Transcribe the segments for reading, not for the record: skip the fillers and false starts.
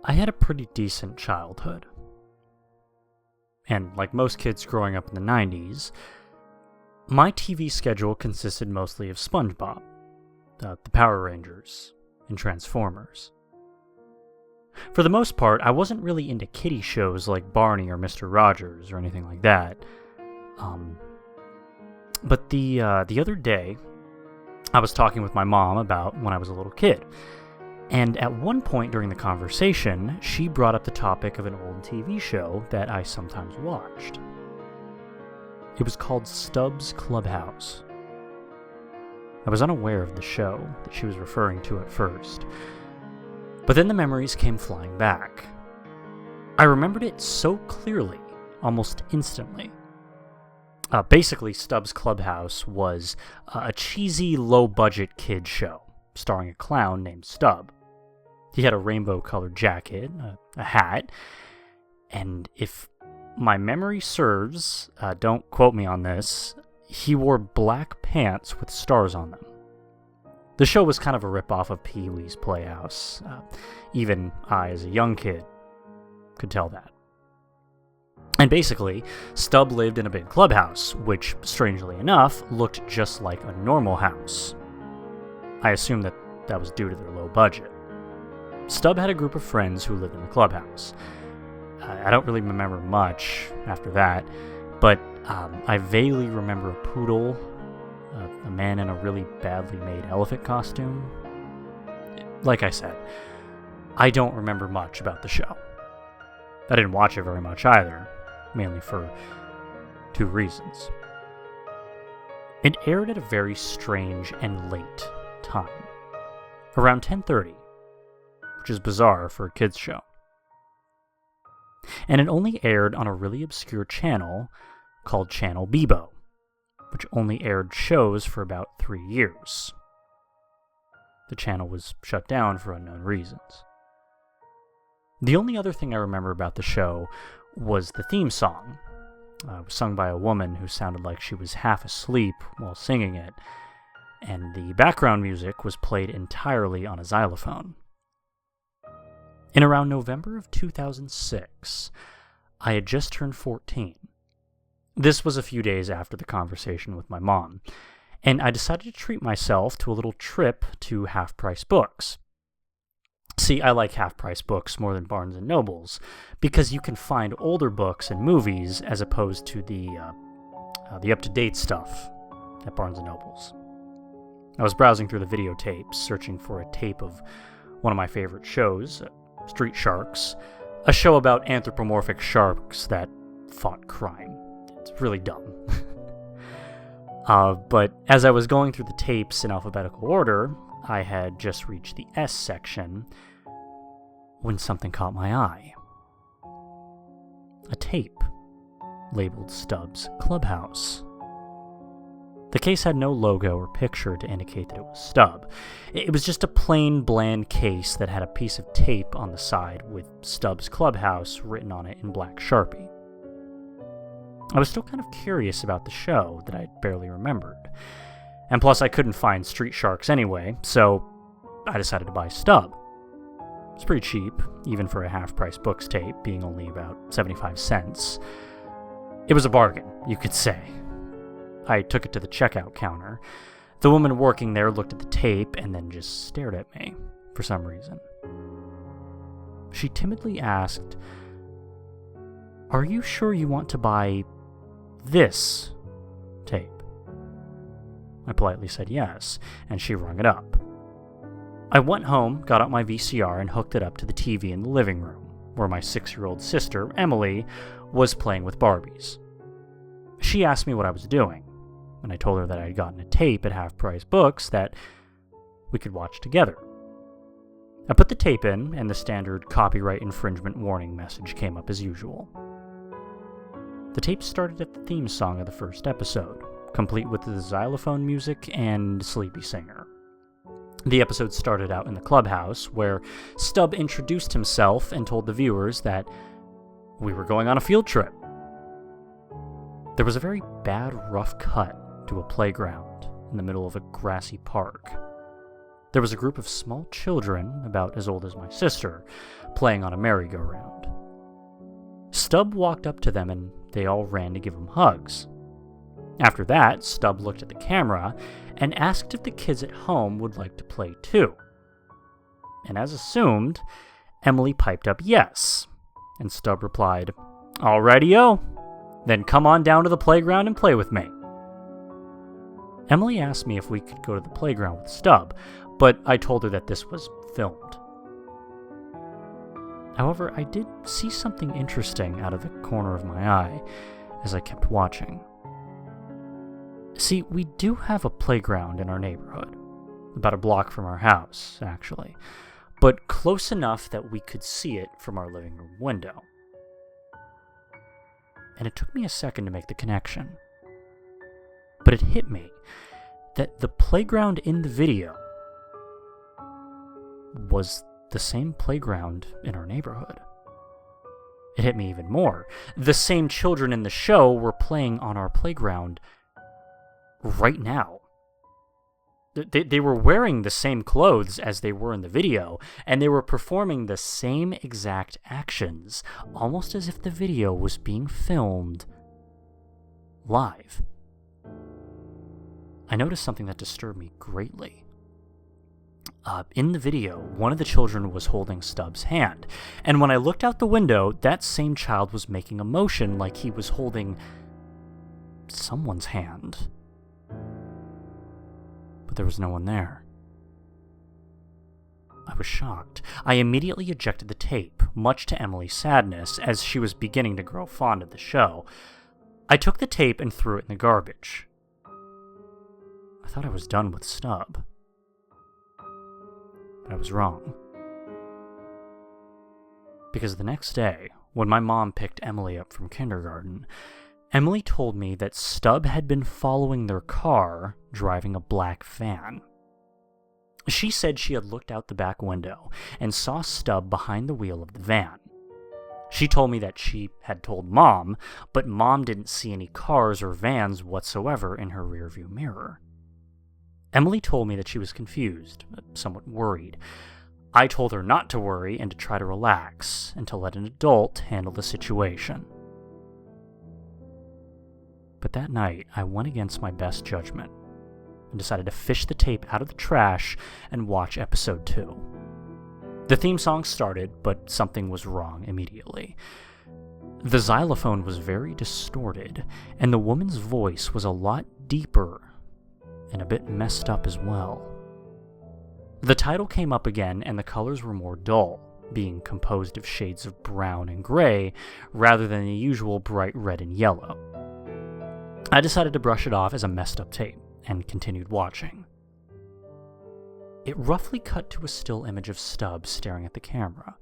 I had a pretty decent childhood. And like most kids growing up in the 90s, my TV schedule consisted mostly of SpongeBob, the Power Rangers, and Transformers. For the most part, I wasn't really into kiddie shows like Barney or Mr. Rogers or anything like that. But the other day, I was talking with my mom about when I was a little kid. And at one point during the conversation, she brought up the topic of an old TV show that I sometimes watched. It was called Stubb's Clubhouse. I was unaware of the show that she was referring to at first, but then the memories came flying back. I remembered it so clearly, almost instantly. Basically, Stubb's Clubhouse was a cheesy, low-budget kids show, starring a clown named Stubb. He had a rainbow-colored jacket, a hat, and if my memory serves, don't quote me on this, he wore black pants with stars on them. The show was kind of a ripoff of Pee-wee's Playhouse. Even I, as a young kid, could tell that. And basically, Stubb lived in a big clubhouse, which, strangely enough, looked just like a normal house. I assume that was due to their low budget. Stubb had a group of friends who lived in the clubhouse. I don't really remember much after that, but I vaguely remember a poodle, a man in a really badly made elephant costume. Like I said, I don't remember much about the show. I didn't watch it very much either, mainly for two reasons. It aired at a very strange and late time, around 10:30, which is bizarre for a kids' show. And it only aired on a really obscure channel called Channel Bebo, which only aired shows for about 3 years. The channel was shut down for unknown reasons. The only other thing I remember about the show was the theme song. It was sung by a woman who sounded like she was half asleep while singing it, and the background music was played entirely on a xylophone. In around November of 2006, I had just turned 14. This was a few days after the conversation with my mom, and I decided to treat myself to a little trip to half-price books. See, I like half-price books more than Barnes & Nobles, because you can find older books and movies as opposed to the up-to-date stuff at Barnes & Nobles. I was browsing through the videotapes, searching for a tape of one of my favorite shows, Street Sharks, a show about anthropomorphic sharks that fought crime. It's really dumb. But as I was going through the tapes in alphabetical order, I had just reached the S section when something caught my eye. A tape labeled Stubb's Clubhouse. The case had no logo or picture to indicate that it was Stubb. It was just a plain, bland case that had a piece of tape on the side with Stubb's Clubhouse written on it in black Sharpie. I was still kind of curious about the show that I barely remembered. And plus I couldn't find Street Sharks anyway, so I decided to buy Stubb. It's pretty cheap, even for a half-price books tape, being only about 75 cents. It was a bargain, you could say. I took it to the checkout counter. The woman working there looked at the tape and then just stared at me, for some reason. She timidly asked, "Are you sure you want to buy this tape?" I politely said yes, and she rung it up. I went home, got out my VCR, and hooked it up to the TV in the living room, where my 6-year-old sister, Emily, was playing with Barbies. She asked me what I was doing, and I told her that I had gotten a tape at half-price books that we could watch together. I put the tape in, and the standard copyright infringement warning message came up as usual. The tape started at the theme song of the first episode, complete with the xylophone music and Sleepy Singer. The episode started out in the clubhouse, where Stubb introduced himself and told the viewers that we were going on a field trip. There was a very bad rough cut to a playground in the middle of a grassy park. there was a group of small children, about as old as my sister, playing on a merry-go-round. Stubb walked up to them and they all ran to give him hugs. After that, Stubb looked at the camera and asked if the kids at home would like to play too. And as assumed, Emily piped up yes, and Stubb replied, "Alrighty-o, then come on down to the playground and play with me." Emily asked me if we could go to the playground with Stubb, but I told her that this was filmed. However, I did see something interesting out of the corner of my eye as I kept watching. See, we do have a playground in our neighborhood, about a block from our house, actually, but close enough that we could see it from our living room window. And it took me a second to make the connection. But it hit me that the playground in the video was the same playground in our neighborhood. It hit me even more. The same children in the show were playing on our playground right now. They were wearing the same clothes as they were in the video, and they were performing the same exact actions, almost as if the video was being filmed live. I noticed something that disturbed me greatly. In the video, one of the children was holding Stubb's hand, and when I looked out the window, that same child was making a motion like he was holding someone's hand. But there was no one there. I was shocked. I immediately ejected the tape, much to Emily's sadness, as she was beginning to grow fond of the show. I took the tape and threw it in the garbage. I thought I was done with Stubb. But I was wrong. Because the next day, when my mom picked Emily up from kindergarten, Emily told me that Stubb had been following their car, driving a black van. She said she had looked out the back window and saw Stubb behind the wheel of the van. She told me that she had told Mom, but Mom didn't see any cars or vans whatsoever in her rearview mirror. Emily told me that she was confused, somewhat worried. I told her not to worry and to try to relax, and to let an adult handle the situation. But that night, I went against my best judgment and decided to fish the tape out of the trash and watch episode 2. The theme song started, but something was wrong immediately. The xylophone was very distorted, and the woman's voice was a lot deeper and a bit messed up as well. The title came up again, and the colors were more dull, being composed of shades of brown and gray rather than the usual bright red and yellow. I decided to brush it off as a messed up tape, and continued watching. It roughly cut to a still image of Stubb staring at the camera.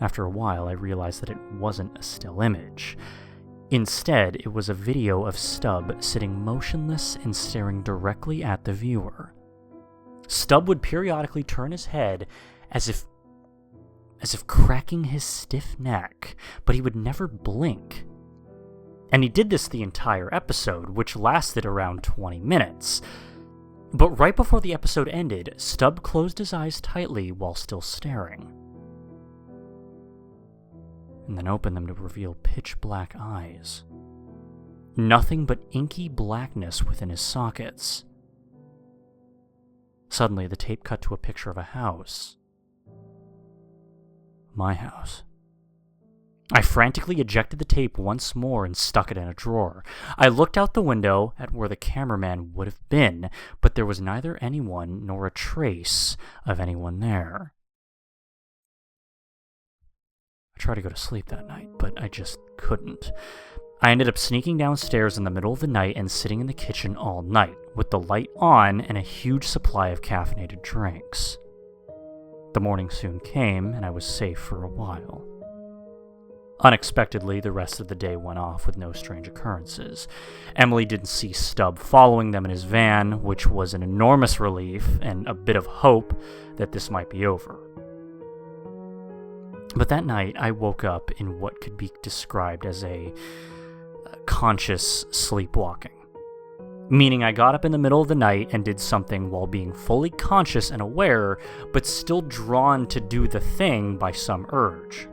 After a while, I realized that it wasn't a still image. Instead, it was a video of Stubb sitting motionless and staring directly at the viewer. Stubb would periodically turn his head as if cracking his stiff neck, but he would never blink. And he did this the entire episode, which lasted around 20 minutes. But right before the episode ended, Stubb closed his eyes tightly while still staring, and then opened them to reveal pitch black eyes. Nothing but inky blackness within his sockets. Suddenly, the tape cut to a picture of a house. My house. I frantically ejected the tape once more and stuck it in a drawer. I looked out the window at where the cameraman would have been, but there was neither anyone nor a trace of anyone there. I tried to go to sleep that night, but I just couldn't. I ended up sneaking downstairs in the middle of the night and sitting in the kitchen all night, with the light on and a huge supply of caffeinated drinks. The morning soon came, and I was safe for a while. Unexpectedly, the rest of the day went off with no strange occurrences. Emily didn't see Stubb following them in his van, which was an enormous relief and a bit of hope that this might be over. But that night, I woke up in what could be described as a conscious sleepwalking. Meaning I got up in the middle of the night and did something while being fully conscious and aware, but still drawn to do the thing by some urge.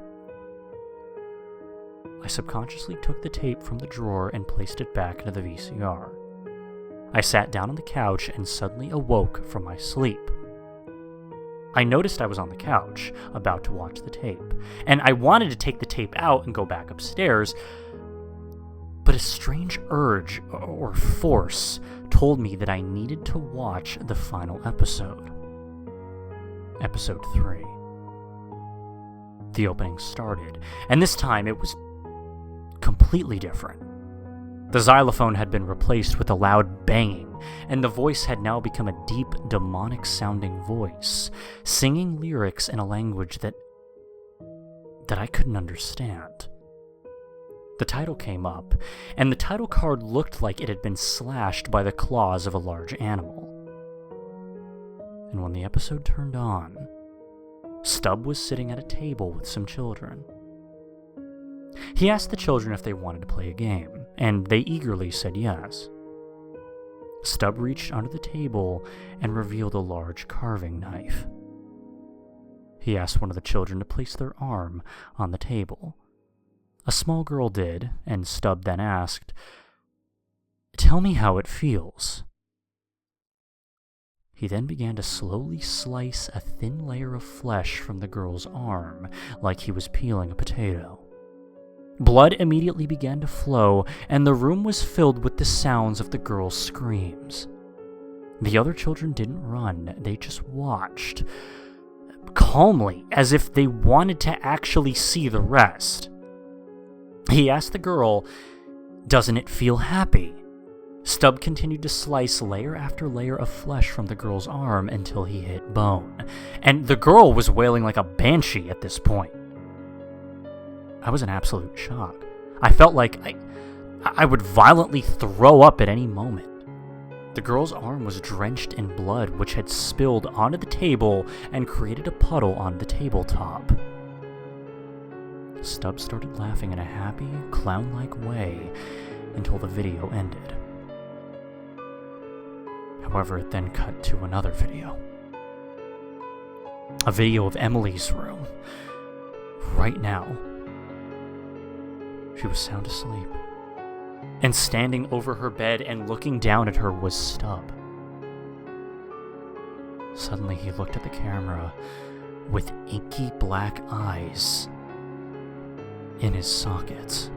I subconsciously took the tape from the drawer and placed it back into the VCR. I sat down on the couch and suddenly awoke from my sleep. I noticed I was on the couch, about to watch the tape, and I wanted to take the tape out and go back upstairs, but a strange urge or force told me that I needed to watch the final episode. Episode 3. The opening started, and this time it was completely different. The xylophone had been replaced with a loud banging, and the voice had now become a deep, demonic-sounding voice, singing lyrics in a language that I couldn't understand. The title came up, and the title card looked like it had been slashed by the claws of a large animal. And when the episode turned on, Stubb was sitting at a table with some children. He asked the children if they wanted to play a game, and they eagerly said yes. Stubb reached under the table and revealed a large carving knife. He asked one of the children to place their arm on the table. A small girl did, and Stubb then asked, "Tell me how it feels." He then began to slowly slice a thin layer of flesh from the girl's arm, like he was peeling a potato. Blood immediately began to flow, and the room was filled with the sounds of the girl's screams. The other children didn't run, they just watched, calmly, as if they wanted to actually see the rest. He asked the girl, "Doesn't it feel happy?" Stubb continued to slice layer after layer of flesh from the girl's arm until he hit bone, and the girl was wailing like a banshee at this point. I was in absolute shock. I felt like I would violently throw up at any moment. The girl's arm was drenched in blood, which had spilled onto the table and created a puddle on the tabletop. Stubb started laughing in a happy, clown-like way until the video ended. However, it then cut to another video. A video of Emily's room. Right now. She was sound asleep. And standing over her bed and looking down at her was Stubb. Suddenly he looked at the camera with inky black eyes in his sockets.